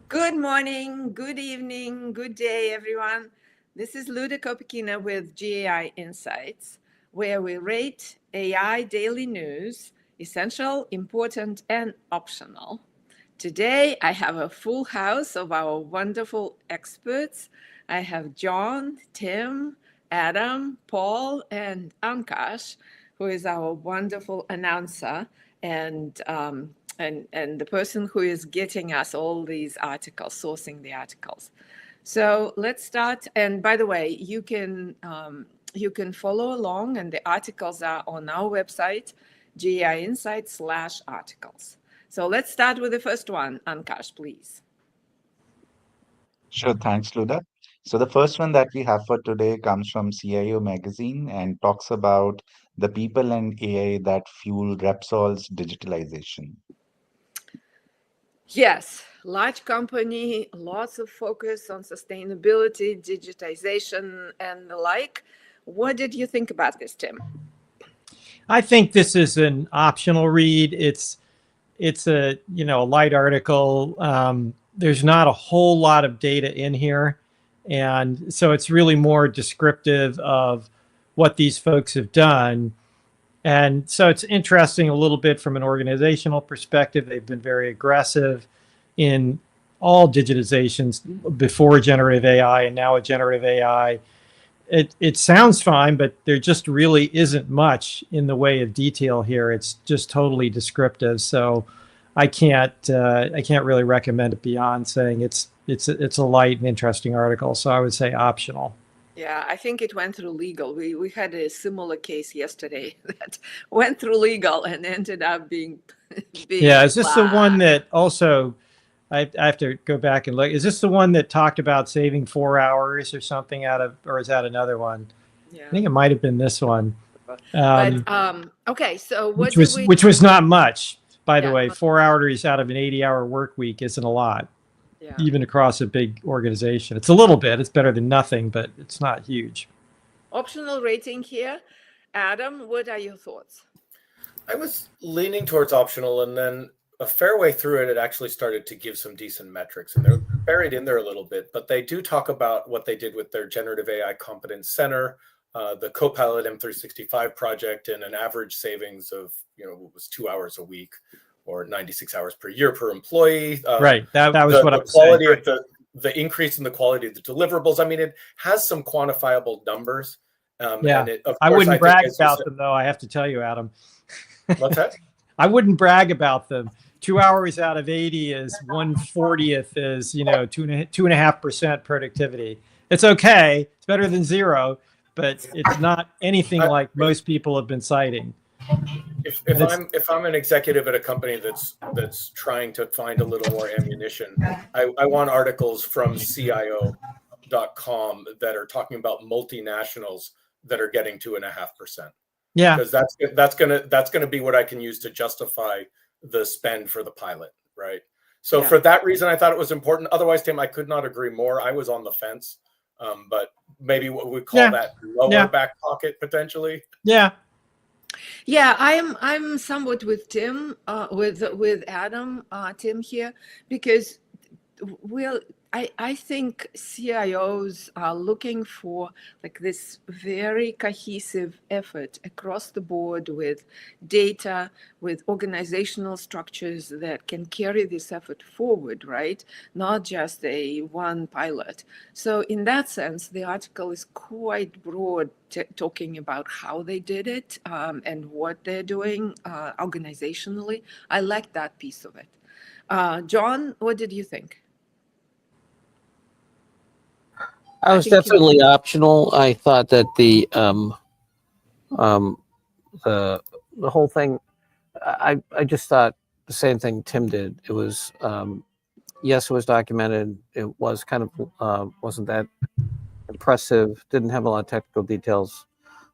Good morning, good evening, good day, everyone. This is Luda Kopikina with GAI Insights, where we rate AI daily news, essential, important, and optional. Today, I have a full house of our wonderful experts. I have John, Tim, Adam, Paul, and Ankash, who is our wonderful announcer and the person who is getting us all these articles, sourcing the articles. So let's start. And by the way, you can follow along, and the articles are on our website, GAI Insights /articles. So let's start with the first one. Ankash, please. Sure, thanks, Luda. So the first one that we have for today comes from CIO Magazine and talks about the people and AI that fuel Repsol's digitalization. Yes, large company, lots of focus on sustainability, digitization, and the like. What did you think about this, Tim? I think this is an optional read. It's a a light article. There's not a whole lot of data in here, and so it's really more descriptive of what these folks have done. And so it's interesting a little bit from an organizational perspective. They've been very aggressive in all digitizations before generative AI and now with generative AI. It sounds fine, but there just really isn't much in the way of detail here. It's just totally descriptive. So I can't really recommend it beyond saying it's a light and interesting article. So I would say optional. Yeah, I think it went through legal. We had a similar case yesterday that went through legal and ended up being Yeah, is this the one that also I have to go back and look? Is this the one that talked about saving 4 hours or something or is that another one? Yeah. I think it might have been this one. Okay, so which was not much, by the way. 4 hours out of an 80-hour work week isn't a lot. Yeah. Even across a big organization. It's a little bit. It's better than nothing, but it's not huge. Optional rating here. Adam, what are your thoughts? I was leaning towards optional, and then a fair way through it, it actually started to give some decent metrics, and they're buried in there a little bit, but they do talk about what they did with their Generative AI Competence Center, the Copilot M365 project, and an average savings of, it was 2 hours a week or 96 hours per year per employee. Right. That was what I was saying. The quality of the increase in the quality of the deliverables. I mean, it has some quantifiable numbers. Yeah. And I wouldn't brag about them, though. I have to tell you, Adam. What's that? I wouldn't brag about them. 2 hours out of 80 is 1/40th is 2.5% productivity. It's okay. It's better than zero, but it's not anything like most people have been citing. If I'm an executive at a company that's trying to find a little more ammunition, I want articles from CIO.com that are talking about multinationals that are getting 2.5%. Yeah, because that's gonna be what I can use to justify the spend for the pilot, right? So for that reason, I thought it was important. Otherwise, Tim, I could not agree more. I was on the fence, but maybe what we call that lower back pocket potentially. Yeah. Yeah, I'm somewhat with Tim, with Adam, Tim here, because I think CIOs are looking for like this very cohesive effort across the board with data, with organizational structures that can carry this effort forward, right? Not just a one pilot. So in that sense, the article is quite broad, talking about how they did it and what they're doing organizationally. I like that piece of it. John, what did you think? I was definitely optional. I thought that the whole thing, I just thought the same thing Tim did. It was yes, it was documented. It was kind of wasn't that impressive. Didn't have a lot of technical details.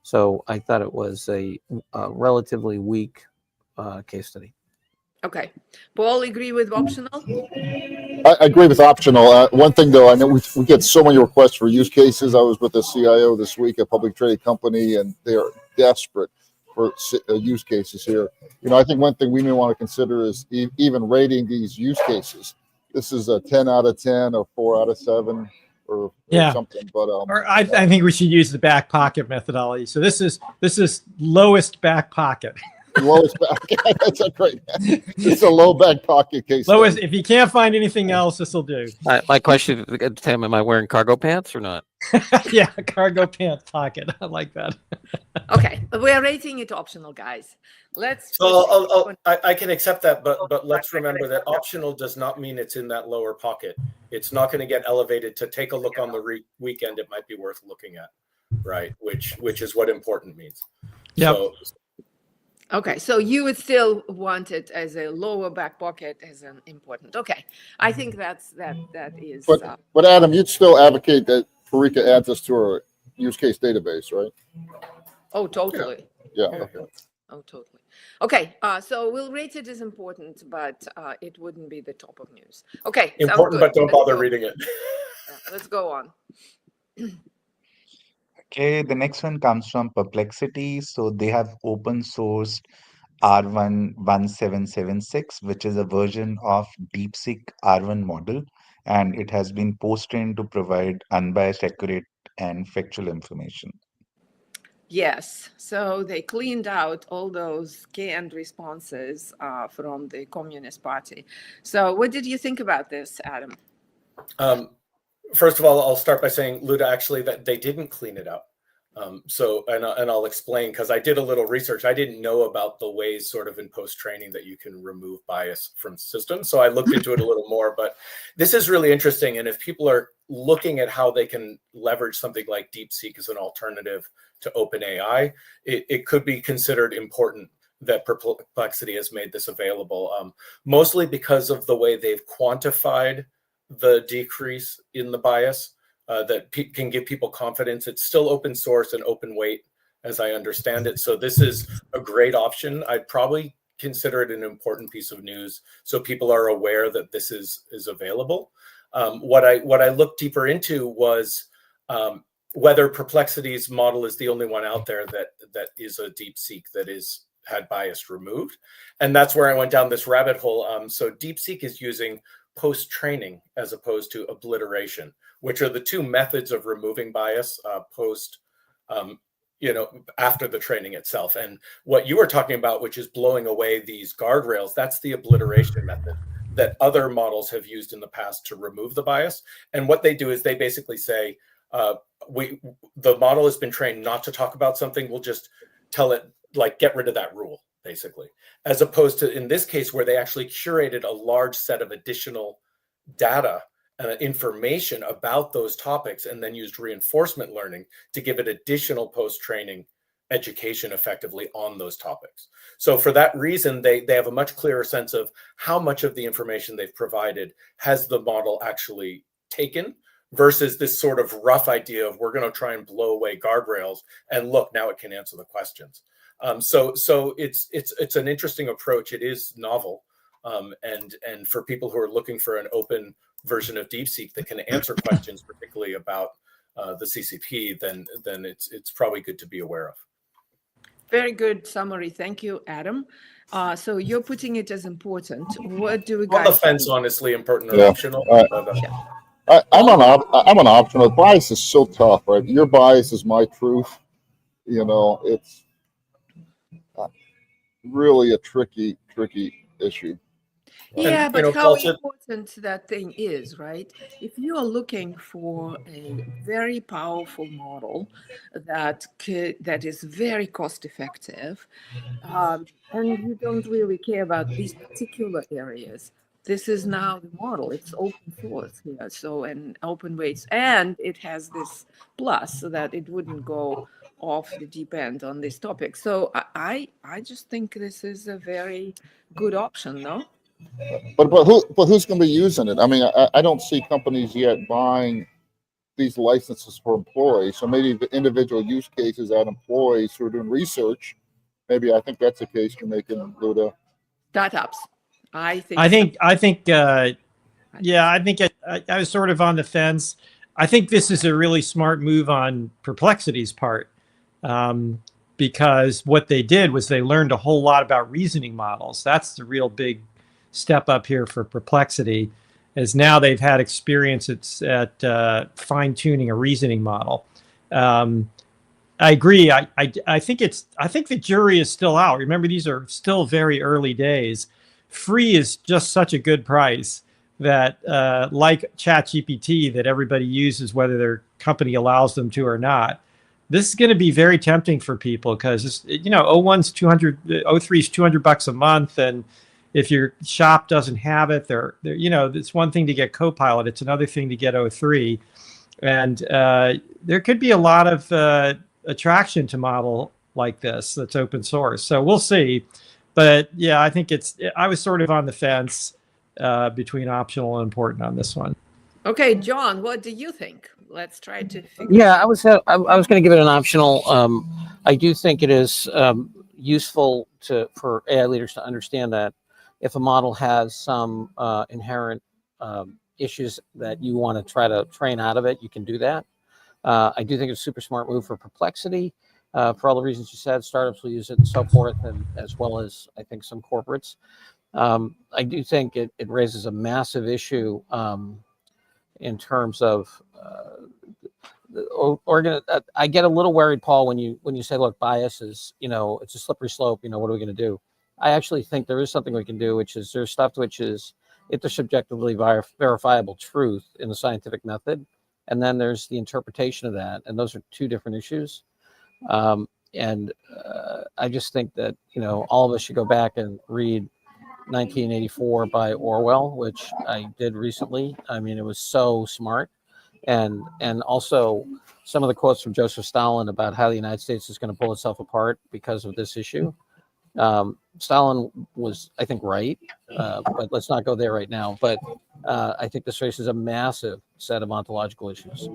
So I thought it was a relatively weak case study. Okay. Paul, agree with optional? I agree with optional. One thing, though, I know we get so many requests for use cases. I was with a CIO this week, a public traded company, and they are desperate for use cases here. I think one thing we may want to consider is even rating these use cases. this is a 10 out of 10 or 4 out of 7 or Yeah. something. But Or I think we should use the back pocket methodology. So this is lowest back pocket. lowest back. That's a great. It's a low back pocket case. Lowest. Study. If you can't find anything else, this will do. My question, Tim, am I wearing cargo pants or not? Yeah, cargo pants pocket. I like that. Okay, we're rating it optional, guys. Let's. So I can accept that, but let's remember that optional does not mean it's in that lower pocket. It's not going to get elevated to take a look on the weekend. It might be worth looking at, right? Which is what important means. Yep. So, Okay, so you would still want it as a lower back pocket as an important. Okay, I think that is. But Adam, you'd still advocate that Parika adds us to our use case database, right? Oh, totally. Yeah. Okay. Oh, totally. Okay, so we'll rate it as important, but it wouldn't be the top of news. Okay, important, but don't bother reading it. Let's go on. Okay, the next one comes from Perplexity. So they have open sourced R1 1776, which is a version of DeepSeek R1 model, and it has been post-trained to provide unbiased, accurate, and factual information. Yes, so they cleaned out all those canned responses from the Communist Party. So what did you think about this, Adam? First of all, I'll start by saying, Luda, actually, that they didn't clean it out. And I'll explain, because I did a little research. I didn't know about the ways sort of in post-training that you can remove bias from systems. So I looked into it a little more, but this is really interesting. And if people are looking at how they can leverage something like DeepSeek as an alternative to OpenAI, it could be considered important that Perplexity has made this available, mostly because of the way they've quantified the decrease in the bias. That can give people confidence. It's still open source and open weight, as I understand it. So this is a great option. I'd probably consider it an important piece of news, so people are aware that this is available. What I looked deeper into was whether Perplexity's model is the only one out there that is a DeepSeek that had bias removed, and that's where I went down this rabbit hole. So DeepSeek is using post-training as opposed to obliteration, which are the two methods of removing bias after the training itself. And what you were talking about, which is blowing away these guardrails, that's the obliteration method that other models have used in the past to remove the bias. And what they do is they basically say, the model has been trained not to talk about something. We'll just tell it, like, get rid of that rule, basically, as opposed to in this case where they actually curated a large set of additional data and information about those topics and then used reinforcement learning to give it additional post-training education effectively on those topics. So for that reason, they have a much clearer sense of how much of the information they've provided has the model actually taken, versus this sort of rough idea of we're going to try and blow away guardrails and look, now it can answer the questions. So it's an interesting approach. It is novel, and for people who are looking for an open version of DeepSeek that can answer questions, particularly about the CCP, then it's probably good to be aware of. Very good summary. Thank you, Adam. So you're putting it as important. What do we On guys? the fence, honestly, important or Yeah. optional. I'm on optional. Bias is so tough, right? Your bias is my truth. It's really a tricky issue. Yeah, And, but how also, important that thing is, right? If you are looking for a very powerful model that is very cost effective, and you don't really care about these particular areas, this is now the model. It's open source here, so, and open weights, and it has this plus so that it wouldn't go off the deep end on this topic. So I just think this is a very good option, no? But who's going to be using it? I mean, I don't see companies yet buying these licenses for employees. So maybe the individual use cases at employees who are doing research. Maybe I think that's the case you're making, Luda. Startups. I think. Yeah, I think I was sort of on the fence. I think this is a really smart move on Perplexity's part, because what they did was they learned a whole lot about reasoning models. That's the real big step up here for Perplexity. as now they've had experience at fine-tuning a reasoning model. I agree. I think the jury is still out. Remember, these are still very early days. Free is just such a good price that, like ChatGPT, that everybody uses whether their company allows them to or not. This is going to be very tempting for people because, you know, O1's 200, O3 is $200 a month, and if your shop doesn't have it, they're you know, it's one thing to get Copilot, it's another thing to get O3, and there could be a lot of attraction to model like this that's open source. So we'll see. But yeah, I think I was sort of on the fence between optional and important on this one. Okay, John, what do you think? Let's try to figure. Yeah, I was going to give it an optional. I do think it is useful for AI leaders to understand that if a model has some inherent issues that you want to try to train out of it, you can do that. I do think it's a super smart move for Perplexity, for all the reasons you said. Startups will use it and so forth, and as well as I think some corporates. I do think it raises a massive issue in terms of I get a little worried, Paul, when you say, look, bias is, you know, it's a slippery slope. You know, what are we going to do? I actually think there is something we can do, which is there's stuff which is intersubjectively verifiable truth in the scientific method. And then there's the interpretation of that. And those are two different issues. I just think that, you know, all of us should go back and read 1984 by Orwell, which I did recently. I mean, it was so smart. And also some of the quotes from Joseph Stalin about how the United States is going to pull itself apart because of this issue. Stalin was, I think, right, but let's not go there right now. But I think this raises a massive set of ontological issues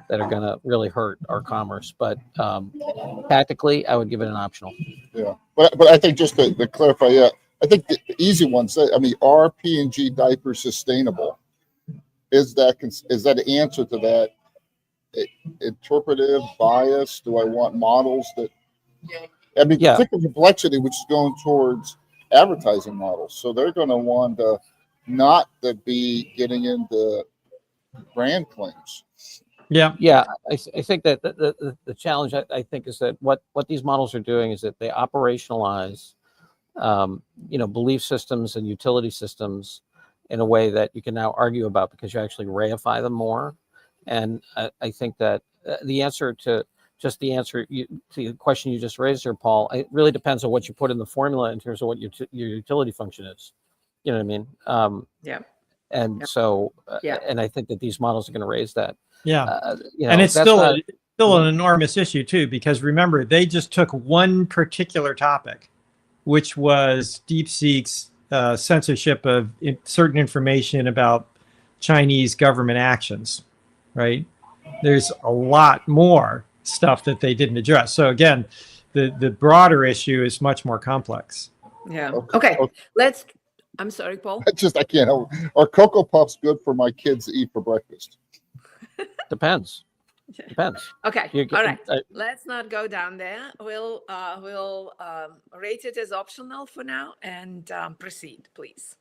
that are going to really hurt our commerce. But tactically, I would give it an optional. Yeah, but I think just to clarify, yeah, I think the easy ones. I mean, are P&G diapers sustainable? Is that the answer to that? Interpretive bias? Do I want models that? I mean, particular complexity, which is going towards advertising models. So they're going to want not to be getting into brand claims. Yeah. I think that the challenge, I think, is that what these models are doing is that they operationalize, you know, belief systems and utility systems in a way that you can now argue about because you actually reify them more. And I think that the answer to the question you just raised here, Paul, it really depends on what you put in the formula in terms of what your utility function is. You know what I mean? So, and I think that these models are going to raise that. Yeah. You know, and it's still an enormous issue too, because remember, they just took one particular topic, which was DeepSeek's censorship of certain information about Chinese government actions, right? There's a lot more stuff that they didn't address. So again, the broader issue is much more complex. Yeah. Okay. I'm sorry, Paul. I can't help. Are Cocoa Puffs good for my kids to eat for breakfast? Depends. Okay. All right. Let's not go down there. We'll rate it as optional for now and proceed, please.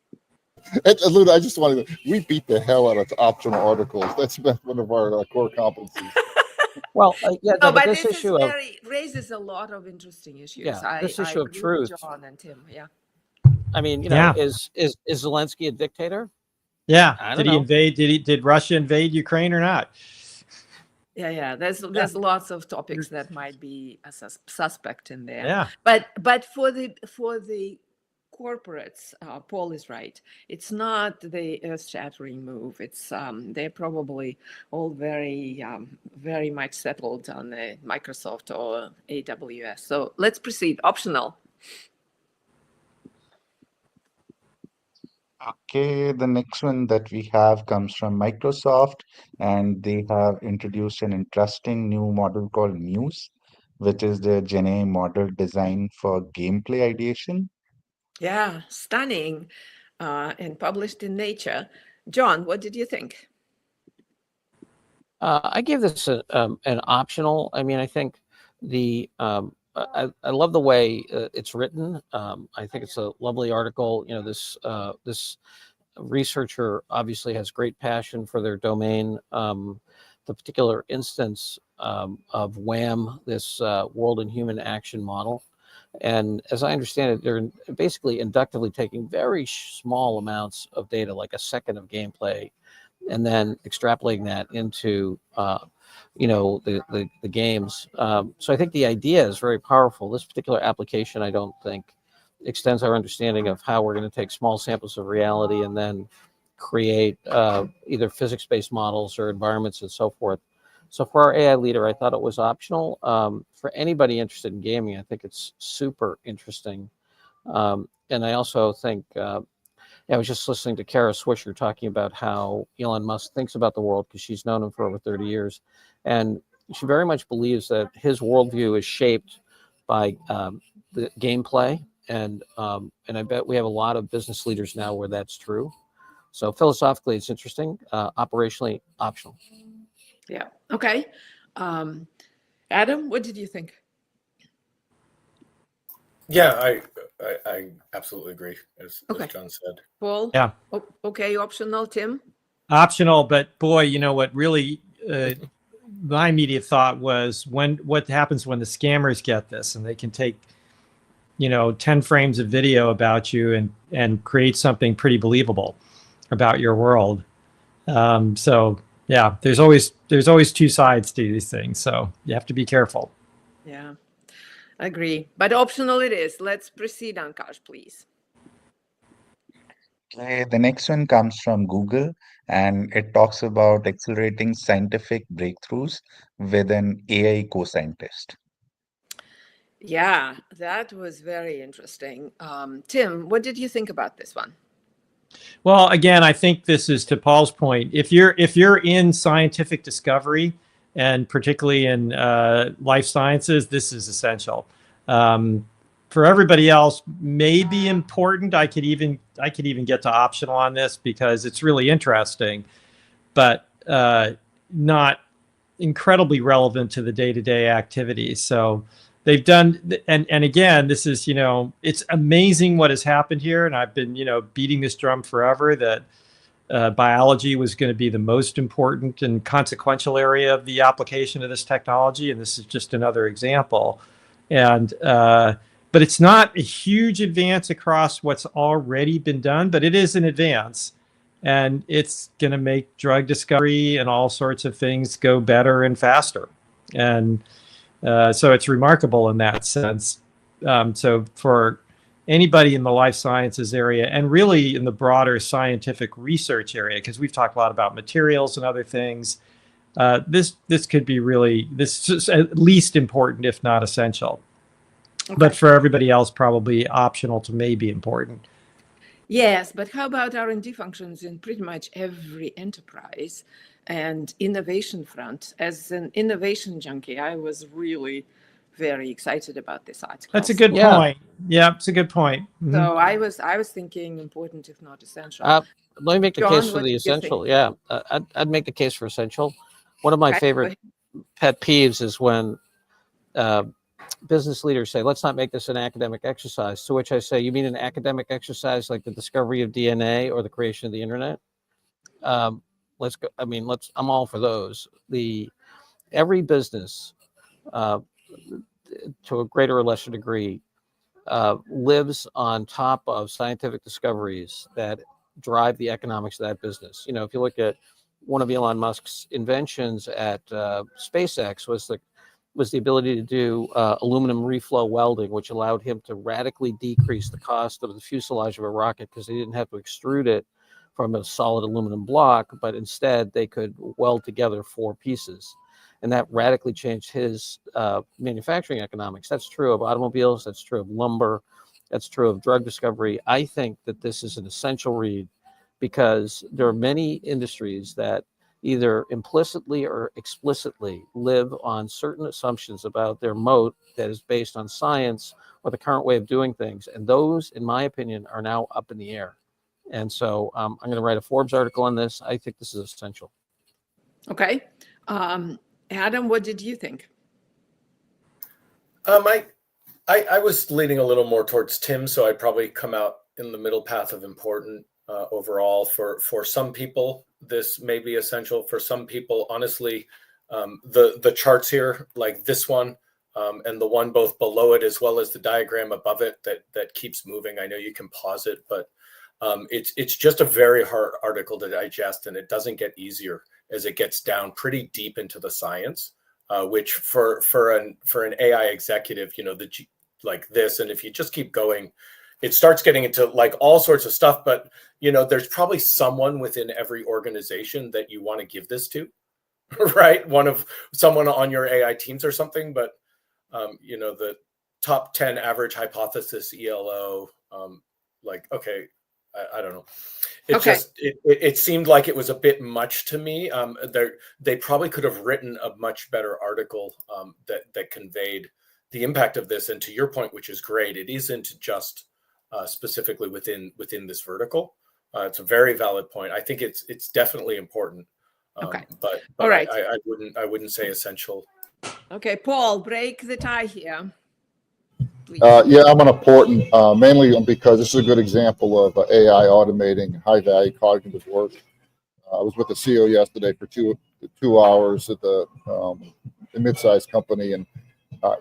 Luna, I just wanted we beat the hell out of optional articles. That's one of our core competencies. Well, but this issue raises a lot of interesting issues. Yeah, this issue of truth. John and Tim. Yeah. I mean, you know, is Zelensky a dictator? Yeah. Did he invade? Did Russia invade Ukraine or not? Yeah. There's lots of topics that might be a suspect in there. Yeah. But for the corporates, Paul is right. It's not the earth-shattering move. It's they're probably all very much settled on the Microsoft or AWS. So let's proceed. Optional. Okay, the next one that we have comes from Microsoft, and they have introduced an interesting new model called Muse, which is the GenAI model designed for gameplay ideation. Yeah, stunning, and published in Nature. John, what did you think? I gave this an optional. I mean, I think I love the way it's written. I think it's a lovely article. You know, this researcher obviously has great passion for their domain. The particular instance of WHAM, this World in Human Action model. And as I understand it, they're basically inductively taking very small amounts of data, like a second of gameplay, and then extrapolating that into the games. So I think the idea is very powerful. This particular application, I don't think, extends our understanding of how we're going to take small samples of reality and then create either physics-based models or environments and so forth. So for our AI leader, I thought it was optional. For anybody interested in gaming, I think it's super interesting. And I also think, I was just listening to Kara Swisher talking about how Elon Musk thinks about the world, because she's known him for over 30 years. And she very much believes that his worldview is shaped by the gameplay. And I bet we have a lot of business leaders now where that's true. So philosophically, it's interesting. Operationally, optional. Yeah. Okay. Adam, what did you think? Yeah, I absolutely agree, as John said. Paul? Yeah. Okay, optional. Tim? Optional, but boy, what really my immediate thought was what happens when the scammers get this and they can take 10 frames of video about you and create something pretty believable about your world. So yeah, there's always two sides to these things, so you have to be careful. Yeah, I agree. But optional it is. Let's proceed, Ankash, please. Okay, the next one comes from Google, and it talks about accelerating scientific breakthroughs with an AI co-scientist. Yeah, that was very interesting. Tim, what did you think about this one? Well, again, I think this is to Paul's point. If you're in scientific discovery, and particularly in life sciences, this is essential. For everybody else, may be important. I could even get to optional on this because it's really interesting, but not incredibly relevant to the day-to-day activities. So they've done, and again, this is, it's amazing what has happened here. And I've been, beating this drum forever that biology was going to be the most important and consequential area of the application of this technology. And this is just another example. And, but it's not a huge advance across what's already been done, but it is an advance. And it's going to make drug discovery and all sorts of things go better and faster. And so it's remarkable in that sense. So for anybody in the life sciences area, and really in the broader scientific research area, because we've talked a lot about materials and other things, this could be really, this is at least important, if not essential. Okay. But for everybody else, probably optional to maybe important. Yes, but how about R&D functions in pretty much every enterprise and innovation front? As an innovation junkie, I was really very excited about this article. That's a good point. Yeah, it's a good point. Mm-hmm. So I was thinking important, if not essential. Let me make the John, case for the essential. Yeah, I'd make the case for essential. One of my favorite pet peeves is when business leaders say, let's not make this an academic exercise. To which I say, you mean an academic exercise like the discovery of DNA or the creation of the internet? Let's go. I mean, I'm all for those. Every business, to a greater or lesser degree, lives on top of scientific discoveries that drive the economics of that business. If you look at one of Elon Musk's inventions at SpaceX was the ability to do aluminum reflow welding, which allowed him to radically decrease the cost of the fuselage of a rocket because they didn't have to extrude it from a solid aluminum block, but instead they could weld together 4 pieces. And that radically changed his manufacturing economics. That's true of automobiles. That's true of lumber. That's true of drug discovery. I think that this is an essential read because there are many industries that either implicitly or explicitly live on certain assumptions about their moat that is based on science or the current way of doing things. And those, in my opinion, are now up in the air. And so I'm going to write a Forbes article on this. I think this is essential. Okay. Adam, what did you think? I was leaning a little more towards Tim, so I'd probably come out in the middle path of important. overall. For some people, this may be essential. For some people, honestly, the charts here, like this one, and the one both below it, as well as the diagram above it that keeps moving. I know you can pause it, but it's just a very hard article to digest, and it doesn't get easier as it gets down pretty deep into the science, which for an AI executive, like this, and if you just keep going, it starts getting into like all sorts of stuff. But there's probably someone within every organization that you want to give this to, right? Someone on your AI teams or something. But the top 10 average hypothesis ELO, okay, I don't know. It seemed like it was a bit much to me. They probably could have written a much better article that conveyed the impact of this. And to your point, which is great, it isn't just specifically within this vertical. It's a very valid point. I think it's definitely important. But all right. I wouldn't say essential. Okay, Paul, break the tie here. Yeah, I'm important, mainly because this is a good example of AI automating high-value cognitive work. I was with the CEO yesterday for two hours at a mid-sized company, and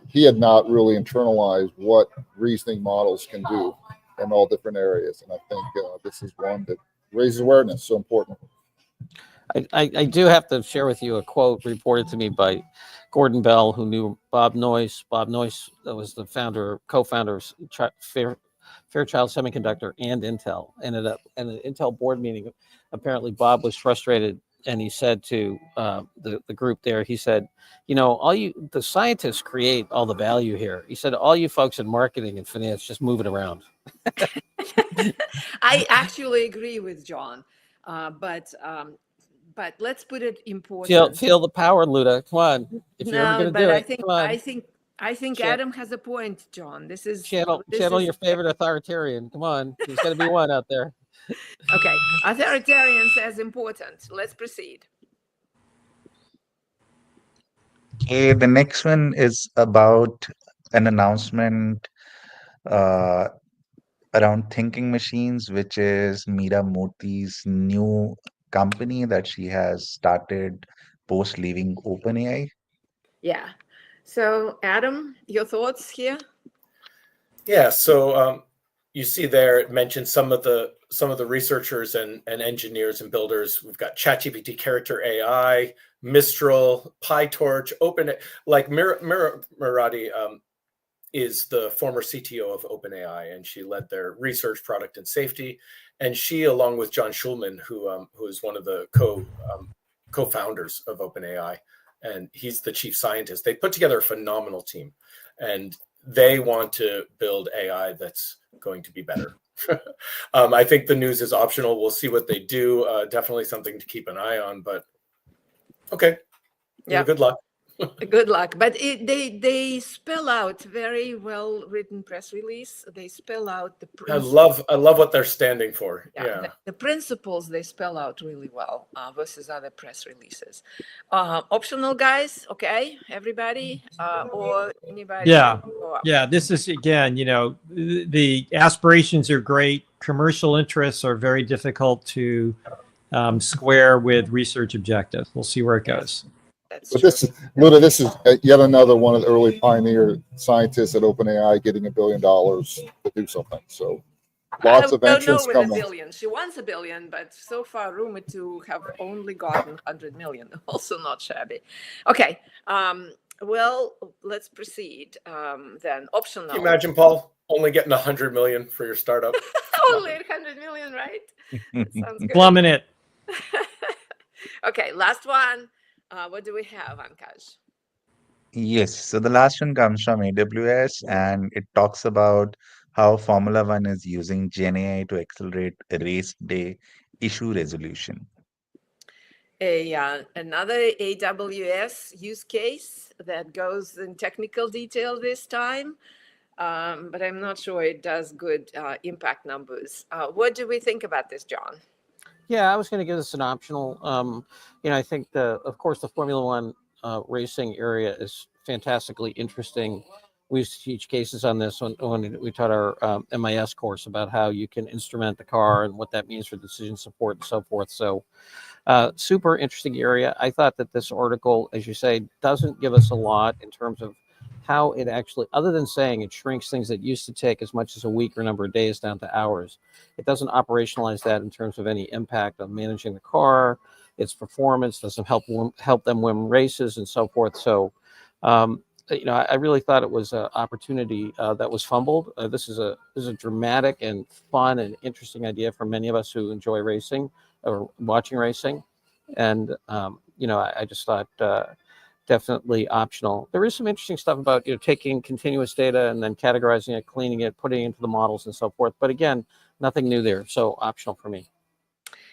he had not really internalized what reasoning models can do in all different areas. And I think this is one that raises awareness. So important. I do have to share with you a quote reported to me by Gordon Bell, who knew Bob Noyce. Bob Noyce was the co-founder of Fairchild Semiconductor and Intel. And at an Intel board meeting, apparently Bob was frustrated, and he said to the group there, he said, the scientists create all the value here. He said, all you folks in marketing and finance just move it around. I actually agree with John, but let's put it important. Feel the power, Luda. Come on, if you're ever going to do it. I think Adam has a point, John. This is channel your favorite authoritarian. Come on, there's got to be one out there. Okay, authoritarian says important. Let's proceed. Okay, the next one is about an announcement around thinking machines, which is Meera Moti's new company that she has started post leaving OpenAI. Yeah. So, Adam, your thoughts here? Yeah. So you see there, it mentions some of the researchers and engineers and builders. We've got ChatGPT Character AI, Mistral, PyTorch, Open. Like Murati is the former CTO of OpenAI, and she led their research, product, and safety. And she, along with John Schulman, who is one of the co-founders of OpenAI, and he's the chief scientist. They put together a phenomenal team, and they want to build AI that's going to be better. I think the news is optional. We'll see what they do. Definitely something to keep an eye on. But okay, yeah, good luck. Good luck. But they spell out very well written press release. They spell out the principles. I love what they're standing for. Yeah. The principles they spell out really well versus other press releases. Optional, guys. Okay, everybody or anybody. Yeah. This is, again, the aspirations are great. Commercial interests are very difficult to square with research objectives. We'll see where it goes. But this is yet another one of the early pioneer scientists at OpenAI getting $1 billion to do something. So lots of entrants coming. $1 billion. She wants $1 billion, but so far rumored to have only gotten 100 million. Also not shabby. Okay. Well, let's proceed. Then optional. Can you imagine, Paul, only getting 100 million for your startup? Only 100 million, right? That sounds good. Plumbing it. Okay, last one. What do we have, Ankash? Yes, so the last one comes from AWS, and it talks about how Formula One is using GenAI to accelerate race day issue resolution. Another AWS use case that goes in technical detail this time, but I'm not sure it does good impact numbers. What do we think about this, John? Yeah, I was going to give this an optional. I think of course, the Formula One racing area is fantastically interesting. we used to teach cases on this when we taught our MIS course about how you can instrument the car and what that means for decision support and so forth. So super interesting area. I thought that this article, as you say, doesn't give us a lot in terms of how it actually, other than saying it shrinks things that used to take as much as a week or number of days down to hours. It doesn't operationalize that in terms of any impact on managing the car, its performance, doesn't help them win races and so forth. So, I really thought it was an opportunity that was fumbled. This is a dramatic and fun and interesting idea for many of us who enjoy racing or watching racing. And, I just thought definitely optional. There is some interesting stuff about, taking continuous data and then categorizing it, cleaning it, putting it into the models and so forth. But again, nothing new there. So optional for me.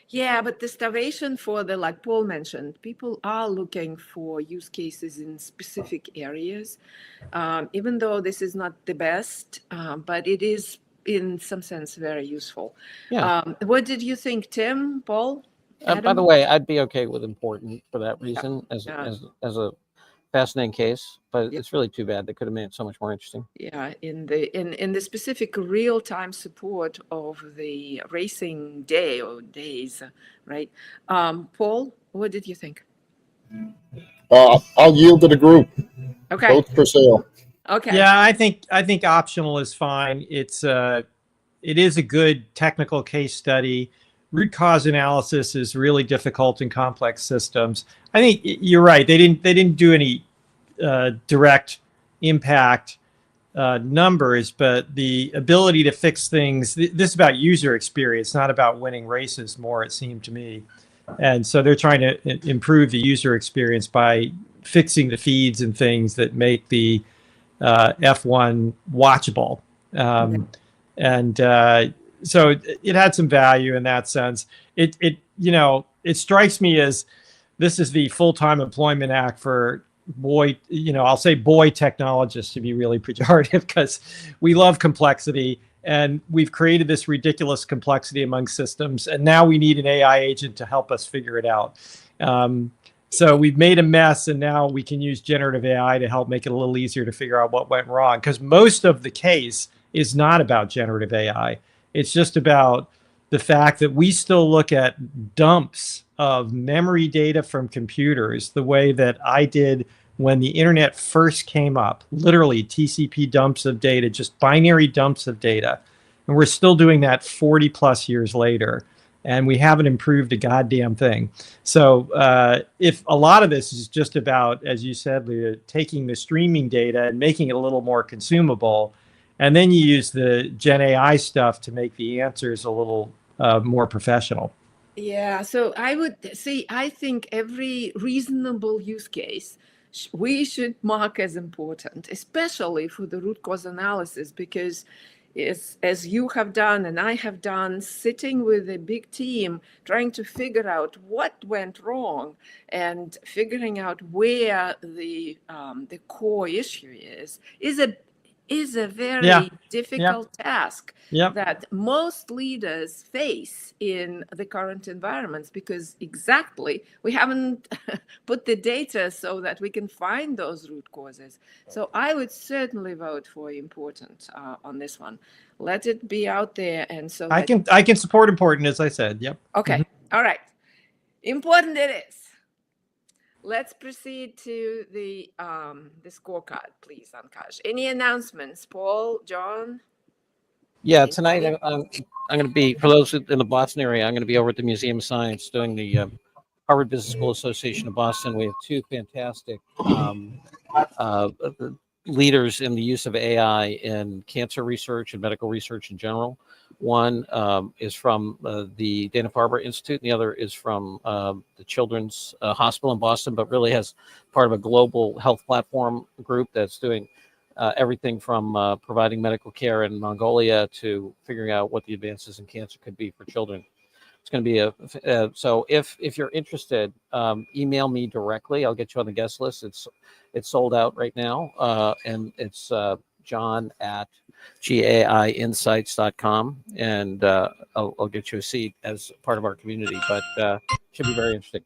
Yeah, but the starvation for like Paul mentioned, people are looking for use cases in specific areas, even though this is not the best, but it is in some sense very useful. Yeah. What did you think, Tim, Paul? By the way, I'd be okay with important for that reason as a fascinating case, but it's really too bad. They could have made it so much more interesting. Yeah, in the specific real-time support of the racing day or days, right? Paul, what did you think? I'll yield to the group. Okay. Vote for sale. Okay. Yeah, I think optional is fine. It is a good technical case study. Root cause analysis is really difficult in complex systems. I think you're right. They didn't do any direct impact numbers, but the ability to fix things. This is about user experience, not about winning races. More, it seemed to me. And so they're trying to improve the user experience by fixing the feeds and things that make the F1 watchable. So it had some value in that sense. It strikes me as this is the Full-Time Employment Act for I'll say boy technologists to be really pejorative, because we love complexity and we've created this ridiculous complexity among systems, and now we need an AI agent to help us figure it out. So we've made a mess, and now we can use generative AI to help make it a little easier to figure out what went wrong, because most of the case is not about generative AI. It's just about the fact that we still look at dumps of memory data from computers the way that I did when the internet first came up, literally TCP dumps of data, just binary dumps of data. And we're still doing that 40 plus years later, and we haven't improved a goddamn thing. So if a lot of this is just about, as you said, Leah, taking the streaming data and making it a little more consumable, and then you use the Gen AI stuff to make the answers a little more professional. Yeah, so I think every reasonable use case we should mark as important, especially for the root cause analysis, because as you have done and I have done, sitting with a big team, trying to figure out what went wrong and figuring out where the core issue is a very difficult task that most leaders face in the current environments, because exactly we haven't put the data so that we can find those root causes. So I would certainly vote for important on this one. Let it be out there, and so I can support important, as I said. Yep. Okay. All right. Important it is. Let's proceed to the scorecard, please, Ankash. Any announcements, Paul, John? Yeah, tonight I'm going to be, for those in the Boston area, I'm going to be over at the Museum of Science doing the Harvard Business School Association of Boston. We have two fantastic leaders in the use of AI in cancer research and medical research in general. One is from the Dana-Farber Institute, and the other is from the Children's Hospital in Boston, but really has part of a global health platform group that's doing everything from providing medical care in Mongolia to figuring out what the advances in cancer could be for children. It's going to be so if you're interested, email me directly. I'll get you on the guest list. It's sold out right now, and it's John at GAI Insights.com, and I'll get you a seat as part of our community. But should be very interesting.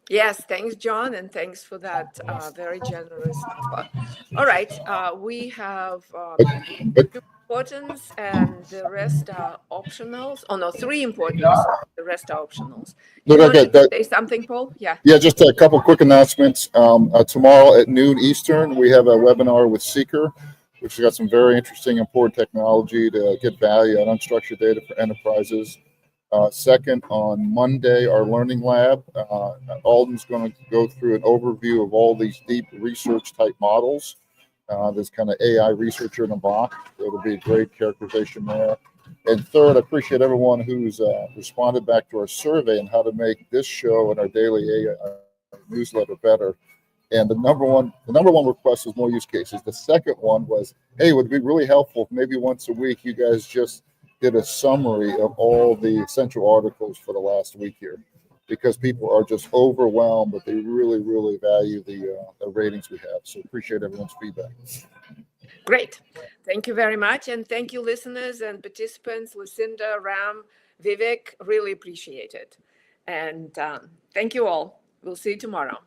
Yes, thanks, John, and thanks for that very generous offer. All right, we have But two importance and the rest are optionals. Oh no, three importance, the rest are optionals. You look, wanted to say something, Paul? Yeah. yeah, just a couple quick announcements. Tomorrow at noon Eastern, we have a webinar with Seeker, which has got some very interesting, important technology to get value out of unstructured data for enterprises. Second, on Monday, our Learning Lab, Alden's going to go through an overview of all these deep research type models. This kind of AI researcher in a box. It'll be a great characterization there. And third, I appreciate everyone who's responded back to our survey on how to make this show and our daily AI newsletter better. And the number one request was more use cases. The second one was, hey, would it be really helpful if maybe once a week you guys just did a summary of all the essential articles for the last week here, because people are just overwhelmed, but they really, really value the ratings we have. So appreciate everyone's feedback. Great. Thank you very much. And thank you, listeners and participants, Lucinda, Ram, Vivek, really appreciate it. And thank you all. We'll see you tomorrow.